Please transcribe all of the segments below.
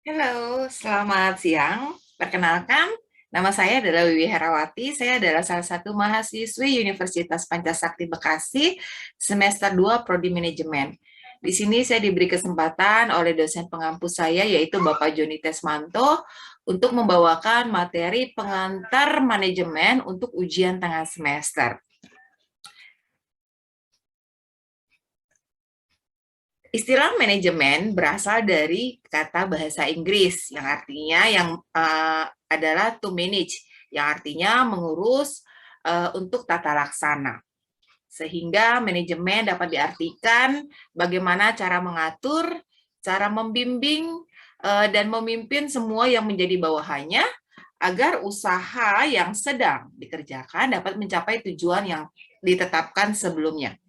Halo, selamat siang. Perkenalkan, nama saya adalah Wiwi Herawati. Saya adalah salah satu mahasiswi Universitas Pancasakti Bekasi, semester 2 Prodi Manajemen. Di sini saya diberi kesempatan oleh dosen pengampu saya, yaitu Bapak Joni Tesmanto, untuk membawakan materi pengantar manajemen untuk ujian tengah semester. Istilah manajemen berasal dari kata bahasa Inggris yang artinya adalah to manage, yang artinya mengurus untuk tata laksana. Sehingga manajemen dapat diartikan bagaimana cara mengatur, cara membimbing, dan memimpin semua yang menjadi bawahannya agar usaha yang sedang dikerjakan dapat mencapai tujuan yang ditetapkan sebelumnya.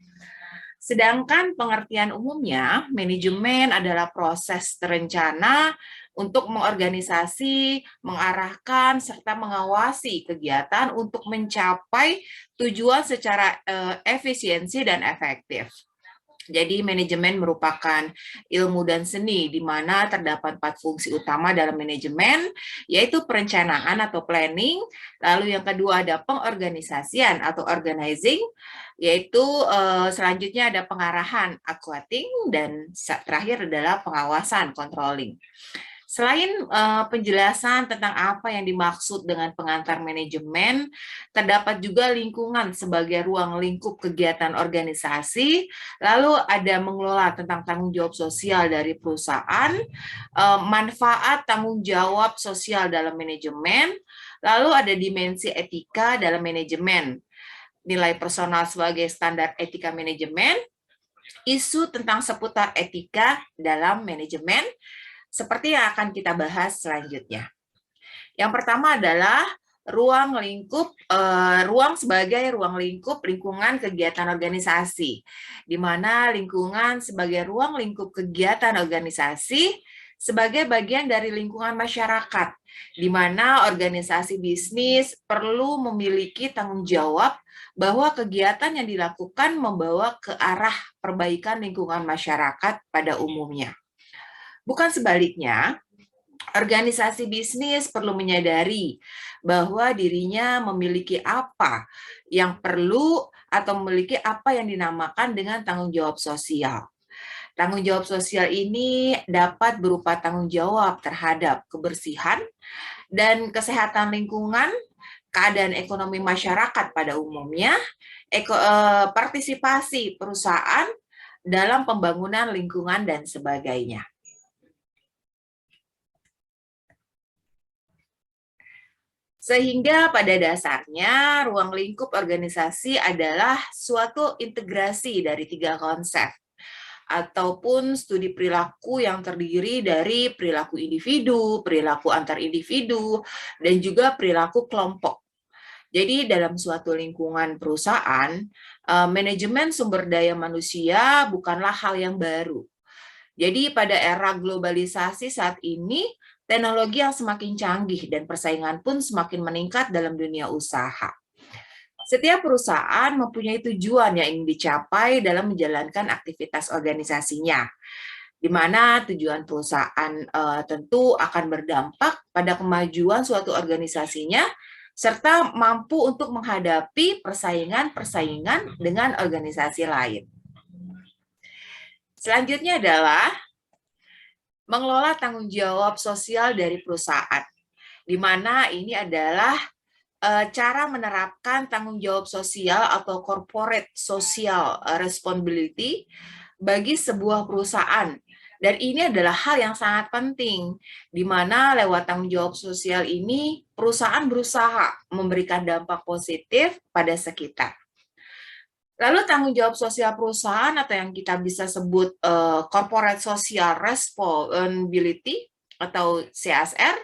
Sedangkan pengertian umumnya, manajemen adalah proses terencana untuk mengorganisasi, mengarahkan, serta mengawasi kegiatan untuk mencapai tujuan secara efisiensi dan efektif. Jadi manajemen merupakan ilmu dan seni di mana terdapat 4 fungsi utama dalam manajemen, yaitu perencanaan atau planning, lalu yang kedua ada pengorganisasian atau organizing, yaitu selanjutnya ada pengarahan aquating, dan terakhir adalah pengawasan controlling. Selain penjelasan tentang apa yang dimaksud dengan pengantar manajemen, terdapat juga lingkungan sebagai ruang lingkup kegiatan organisasi, lalu ada mengelola tentang tanggung jawab sosial dari perusahaan, manfaat tanggung jawab sosial dalam manajemen, lalu ada dimensi etika dalam manajemen, nilai personal sebagai standar etika manajemen, isu tentang seputar etika dalam manajemen, seperti yang akan kita bahas selanjutnya. Yang pertama adalah ruang sebagai ruang lingkup lingkungan kegiatan organisasi, di mana lingkungan sebagai ruang lingkup kegiatan organisasi sebagai bagian dari lingkungan masyarakat, di mana organisasi bisnis perlu memiliki tanggung jawab bahwa kegiatan yang dilakukan membawa ke arah perbaikan lingkungan masyarakat pada umumnya. Bukan sebaliknya, organisasi bisnis perlu menyadari bahwa dirinya memiliki apa yang perlu atau memiliki apa yang dinamakan dengan tanggung jawab sosial. Tanggung jawab sosial ini dapat berupa tanggung jawab terhadap kebersihan dan kesehatan lingkungan, keadaan ekonomi masyarakat pada umumnya, partisipasi perusahaan dalam pembangunan lingkungan, dan sebagainya. Sehingga pada dasarnya ruang lingkup organisasi adalah suatu integrasi dari 3 konsep ataupun studi perilaku yang terdiri dari perilaku individu, perilaku antar individu, dan juga perilaku kelompok. Jadi dalam suatu lingkungan perusahaan, manajemen sumber daya manusia bukanlah hal yang baru. Jadi pada era globalisasi saat ini, teknologi yang semakin canggih dan persaingan pun semakin meningkat dalam dunia usaha. Setiap perusahaan mempunyai tujuan yang ingin dicapai dalam menjalankan aktivitas organisasinya, di mana tujuan perusahaan tentu akan berdampak pada kemajuan suatu organisasinya, serta mampu untuk menghadapi persaingan-persaingan dengan organisasi lain. Selanjutnya adalah mengelola tanggung jawab sosial dari perusahaan, di mana ini adalah cara menerapkan tanggung jawab sosial atau corporate social responsibility bagi sebuah perusahaan. Dan ini adalah hal yang sangat penting, di mana lewat tanggung jawab sosial ini, perusahaan berusaha memberikan dampak positif pada sekitar. Lalu tanggung jawab sosial perusahaan atau yang kita bisa sebut corporate social responsibility atau CSR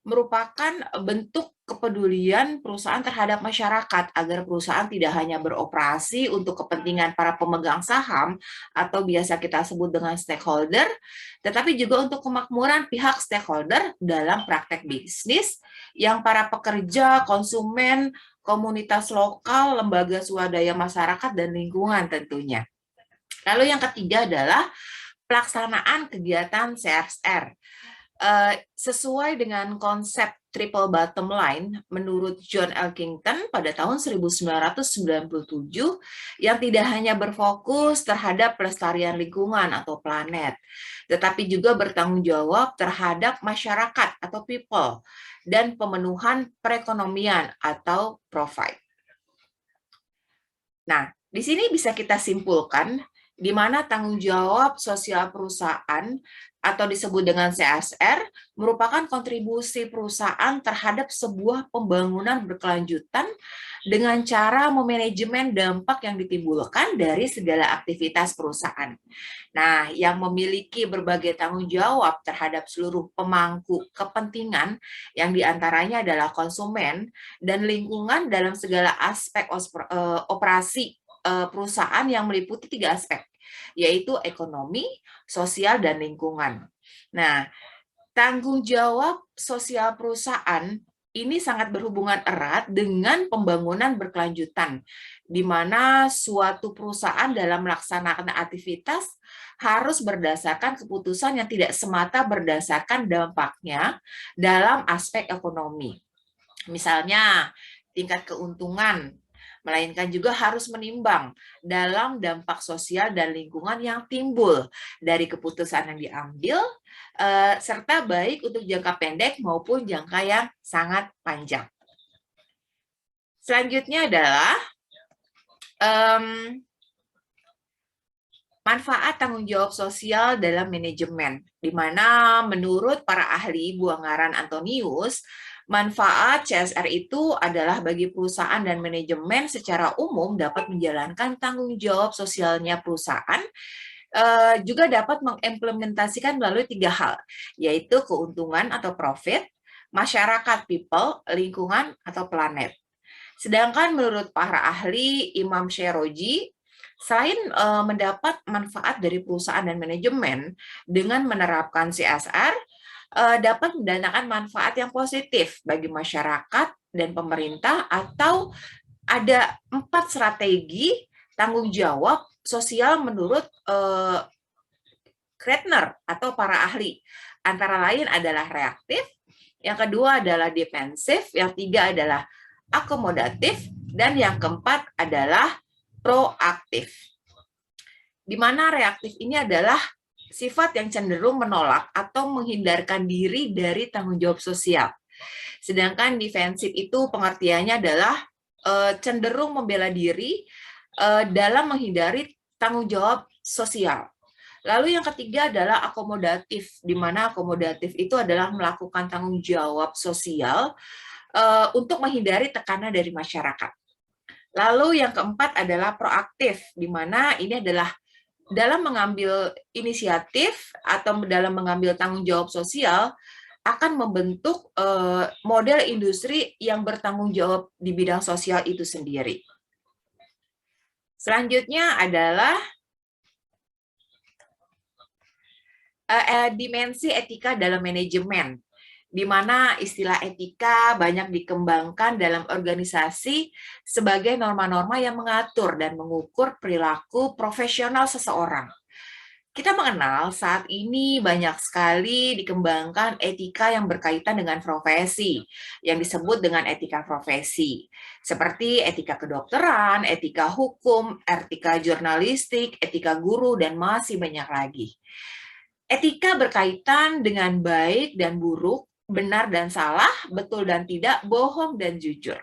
merupakan bentuk kepedulian perusahaan terhadap masyarakat agar perusahaan tidak hanya beroperasi untuk kepentingan para pemegang saham atau biasa kita sebut dengan stakeholder, tetapi juga untuk kemakmuran pihak stakeholder dalam praktek bisnis yang para pekerja, konsumen, komunitas lokal, lembaga swadaya masyarakat, dan lingkungan tentunya. Lalu yang ketiga adalah pelaksanaan kegiatan CSR. sesuai dengan konsep triple bottom line menurut John Elkington pada tahun 1997 yang tidak hanya berfokus terhadap pelestarian lingkungan atau planet, tetapi juga bertanggung jawab terhadap masyarakat atau people dan pemenuhan perekonomian atau profit. Nah, di sini bisa kita simpulkan di mana tanggung jawab sosial perusahaan atau disebut dengan CSR merupakan kontribusi perusahaan terhadap sebuah pembangunan berkelanjutan dengan cara memanajemen dampak yang ditimbulkan dari segala aktivitas perusahaan. Nah, yang memiliki berbagai tanggung jawab terhadap seluruh pemangku kepentingan yang diantaranya adalah konsumen dan lingkungan dalam segala aspek operasi perusahaan yang meliputi 3 aspek, yaitu ekonomi, sosial, dan lingkungan. Nah, tanggung jawab sosial perusahaan ini sangat berhubungan erat dengan pembangunan berkelanjutan, di mana suatu perusahaan dalam melaksanakan aktivitas harus berdasarkan keputusan yang tidak semata berdasarkan dampaknya dalam aspek ekonomi. Misalnya, tingkat keuntungan, melainkan juga harus menimbang dalam dampak sosial dan lingkungan yang timbul dari keputusan yang diambil, serta baik untuk jangka pendek maupun jangka yang sangat panjang. Selanjutnya adalah manfaat tanggung jawab sosial dalam manajemen, di mana menurut para ahli Buangaran Antonius, manfaat CSR itu adalah bagi perusahaan dan manajemen secara umum dapat menjalankan tanggung jawab sosialnya perusahaan, juga dapat mengimplementasikan melalui 3 hal, yaitu keuntungan atau profit, masyarakat people, lingkungan atau planet. Sedangkan menurut para ahli Imam Sheroji, selain mendapat manfaat dari perusahaan dan manajemen dengan menerapkan CSR, dapat mendatangkan manfaat yang positif bagi masyarakat dan pemerintah, atau ada 4 strategi tanggung jawab sosial menurut Kretner atau para ahli. Antara lain adalah reaktif, yang kedua adalah defensif, yang tiga adalah akomodatif, dan yang keempat adalah proaktif. Di mana reaktif ini adalah sifat yang cenderung menolak atau menghindarkan diri dari tanggung jawab sosial. Sedangkan defensif itu pengertiannya adalah cenderung membela diri dalam menghindari tanggung jawab sosial. Lalu yang ketiga adalah akomodatif, di mana akomodatif itu adalah melakukan tanggung jawab sosial untuk menghindari tekanan dari masyarakat. Lalu yang keempat adalah proaktif, di mana ini adalah dalam mengambil inisiatif atau dalam mengambil tanggung jawab sosial akan membentuk model industri yang bertanggung jawab di bidang sosial itu sendiri. Selanjutnya adalah dimensi etika dalam manajemen, di mana istilah etika banyak dikembangkan dalam organisasi sebagai norma-norma yang mengatur dan mengukur perilaku profesional seseorang. Kita mengenal saat ini banyak sekali dikembangkan etika yang berkaitan dengan profesi, yang disebut dengan etika profesi, seperti etika kedokteran, etika hukum, etika jurnalistik, etika guru, dan masih banyak lagi. Etika berkaitan dengan baik dan buruk, benar dan salah, betul dan tidak, bohong dan jujur.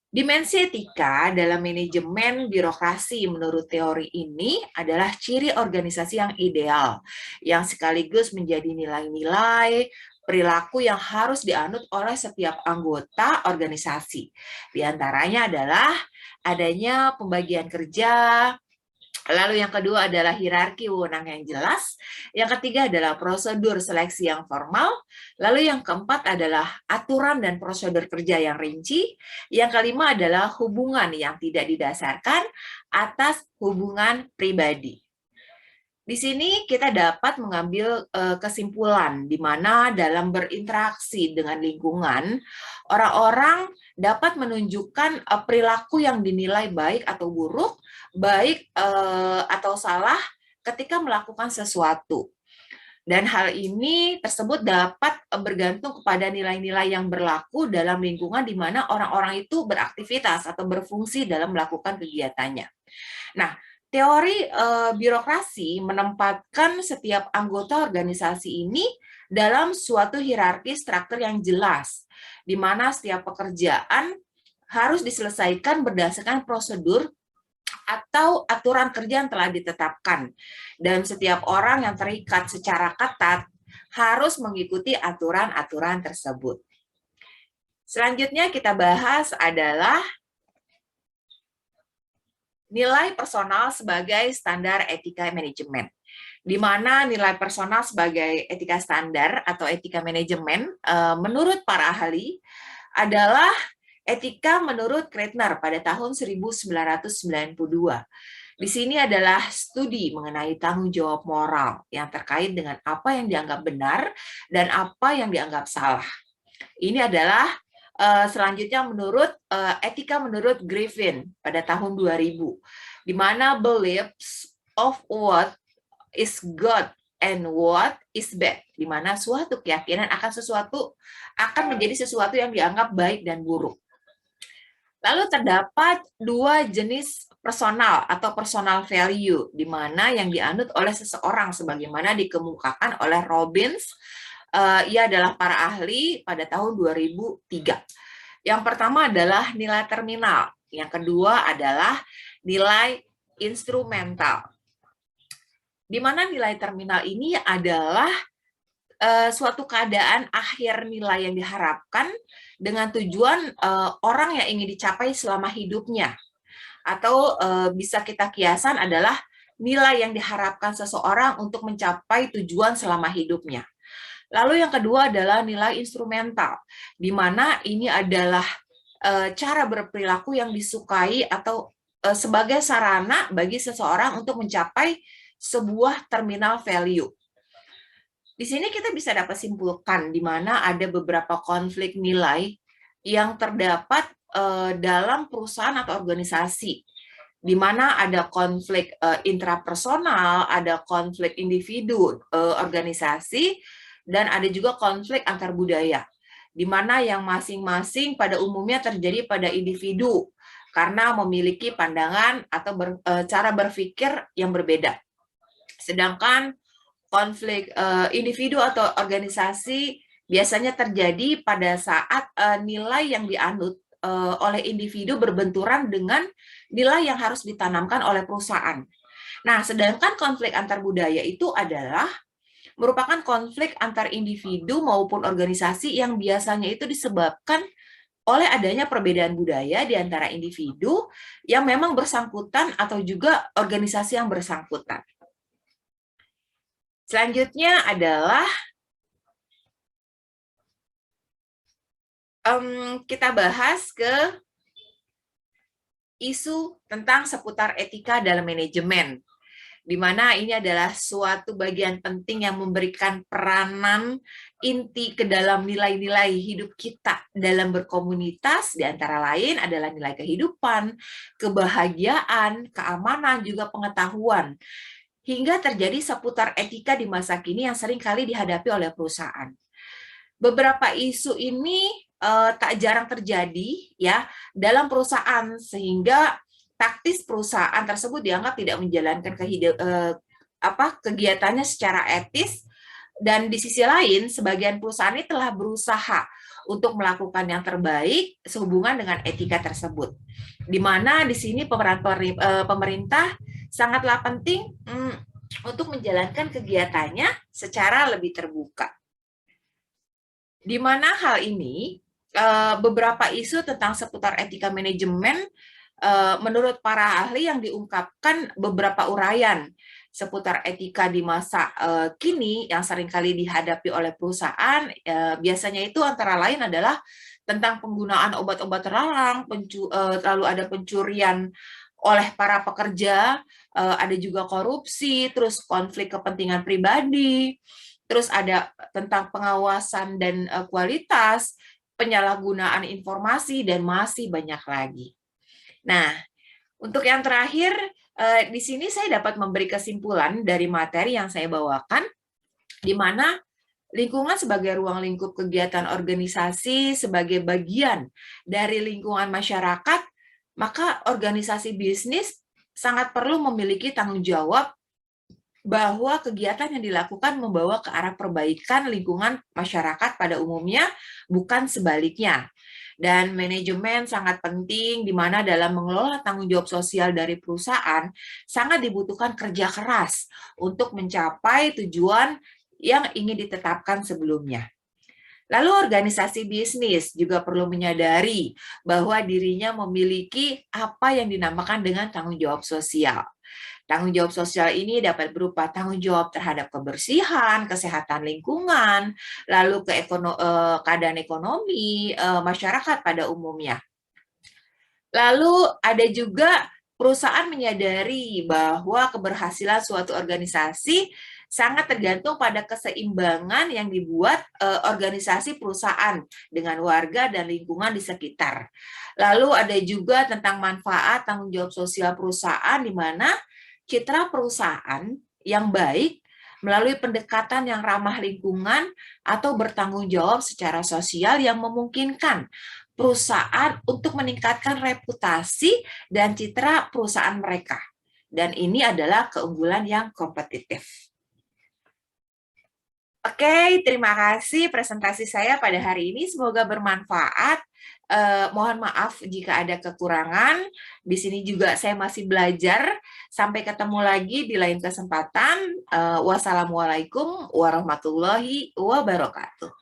Dimensi etika dalam manajemen birokrasi menurut teori ini adalah ciri organisasi yang ideal, yang sekaligus menjadi nilai-nilai perilaku yang harus dianut oleh setiap anggota organisasi. Di antaranya adalah adanya pembagian kerja, lalu yang kedua adalah hierarki wewenang yang jelas, yang ketiga adalah prosedur seleksi yang formal, lalu yang keempat adalah aturan dan prosedur kerja yang rinci, yang kelima adalah hubungan yang tidak didasarkan atas hubungan pribadi. Di sini kita dapat mengambil kesimpulan di mana dalam berinteraksi dengan lingkungan, orang-orang dapat menunjukkan perilaku yang dinilai baik atau buruk, baik atau salah ketika melakukan sesuatu. Dan hal ini tersebut dapat bergantung kepada nilai-nilai yang berlaku dalam lingkungan di mana orang-orang itu beraktivitas atau berfungsi dalam melakukan kegiatannya. Nah, teori birokrasi menempatkan setiap anggota organisasi ini dalam suatu hierarki struktur yang jelas, di mana setiap pekerjaan harus diselesaikan berdasarkan prosedur atau aturan kerja yang telah ditetapkan. Dan setiap orang yang terikat secara ketat harus mengikuti aturan-aturan tersebut. Selanjutnya kita bahas adalah nilai personal sebagai standar etika manajemen. Di mana nilai personal sebagai etika standar atau etika manajemen menurut para ahli adalah etika menurut Kreitner pada tahun 1992. Di sini adalah studi mengenai tanggung jawab moral yang terkait dengan apa yang dianggap benar dan apa yang dianggap salah. Ini adalah selanjutnya menurut etika menurut Griffin pada tahun 2000, di mana beliefs of what is good and what is bad, di mana suatu keyakinan akan sesuatu akan menjadi sesuatu yang dianggap baik dan buruk. Lalu terdapat dua jenis personal atau personal value, di mana yang dianut oleh seseorang sebagaimana dikemukakan oleh Robbins. Ia adalah para ahli pada tahun 2003. Yang pertama adalah nilai terminal, yang kedua adalah nilai instrumental. Di mana nilai terminal ini adalah suatu keadaan akhir nilai yang diharapkan dengan tujuan orang yang ingin dicapai selama hidupnya. Atau bisa kita kiasan adalah nilai yang diharapkan seseorang untuk mencapai tujuan selama hidupnya. Lalu yang kedua adalah nilai instrumental, di mana ini adalah cara berperilaku yang disukai atau sebagai sarana bagi seseorang untuk mencapai sebuah terminal value. Di sini kita bisa dapat simpulkan di mana ada beberapa konflik nilai yang terdapat dalam perusahaan atau organisasi, di mana ada konflik intrapersonal, ada konflik individu organisasi, dan ada juga konflik antar budaya, di mana yang masing-masing pada umumnya terjadi pada individu karena memiliki pandangan atau cara berpikir yang berbeda. Sedangkan konflik individu atau organisasi biasanya terjadi pada saat nilai yang dianut oleh individu berbenturan dengan nilai yang harus ditanamkan oleh perusahaan. Nah, sedangkan konflik antar budaya itu adalah merupakan konflik antar individu maupun organisasi yang biasanya itu disebabkan oleh adanya perbedaan budaya di antara individu yang memang bersangkutan atau juga organisasi yang bersangkutan. Selanjutnya adalah kita bahas ke isu tentang seputar etika dalam manajemen, di mana ini adalah suatu bagian penting yang memberikan peranan inti ke dalam nilai-nilai hidup kita dalam berkomunitas, di antara lain adalah nilai kehidupan, kebahagiaan, keamanan, juga pengetahuan. Hingga terjadi seputar etika di masa kini yang sering kali dihadapi oleh perusahaan. Beberapa isu ini tak jarang terjadi ya dalam perusahaan, sehingga taktis perusahaan tersebut dianggap tidak menjalankan kegiatannya secara etis, dan di sisi lain sebagian perusahaan ini telah berusaha untuk melakukan yang terbaik sehubungan dengan etika tersebut. Di mana di sini peran pemerintah sangatlah penting untuk menjalankan kegiatannya secara lebih terbuka. Di mana hal ini, beberapa isu tentang seputar etika manajemen, menurut para ahli yang diungkapkan beberapa uraian seputar etika di masa kini yang seringkali dihadapi oleh perusahaan, biasanya itu antara lain adalah tentang penggunaan obat-obat terlarang, lalu ada pencurian oleh para pekerja, ada juga korupsi, terus konflik kepentingan pribadi, terus ada tentang pengawasan dan kualitas, penyalahgunaan informasi, dan masih banyak lagi. Nah, untuk yang terakhir, di sini saya dapat memberi kesimpulan dari materi yang saya bawakan, di mana lingkungan sebagai ruang lingkup kegiatan organisasi, sebagai bagian dari lingkungan masyarakat, maka organisasi bisnis sangat perlu memiliki tanggung jawab bahwa kegiatan yang dilakukan membawa ke arah perbaikan lingkungan masyarakat pada umumnya, bukan sebaliknya. Dan manajemen sangat penting, di mana dalam mengelola tanggung jawab sosial dari perusahaan, sangat dibutuhkan kerja keras untuk mencapai tujuan yang ingin ditetapkan sebelumnya. Lalu organisasi bisnis juga perlu menyadari bahwa dirinya memiliki apa yang dinamakan dengan tanggung jawab sosial. Tanggung jawab sosial ini dapat berupa tanggung jawab terhadap kebersihan, kesehatan lingkungan, lalu keadaan ekonomi masyarakat pada umumnya. Lalu ada juga perusahaan menyadari bahwa keberhasilan suatu organisasi sangat tergantung pada keseimbangan yang dibuat organisasi perusahaan dengan warga dan lingkungan di sekitar. Lalu ada juga tentang manfaat tanggung jawab sosial perusahaan, di mana citra perusahaan yang baik melalui pendekatan yang ramah lingkungan atau bertanggung jawab secara sosial yang memungkinkan perusahaan untuk meningkatkan reputasi dan citra perusahaan mereka. Dan ini adalah keunggulan yang kompetitif. Oke, terima kasih presentasi saya pada hari ini. Semoga bermanfaat. Mohon maaf jika ada kekurangan. Di sini juga saya masih belajar. Sampai ketemu lagi di lain kesempatan. Wassalamualaikum warahmatullahi wabarakatuh.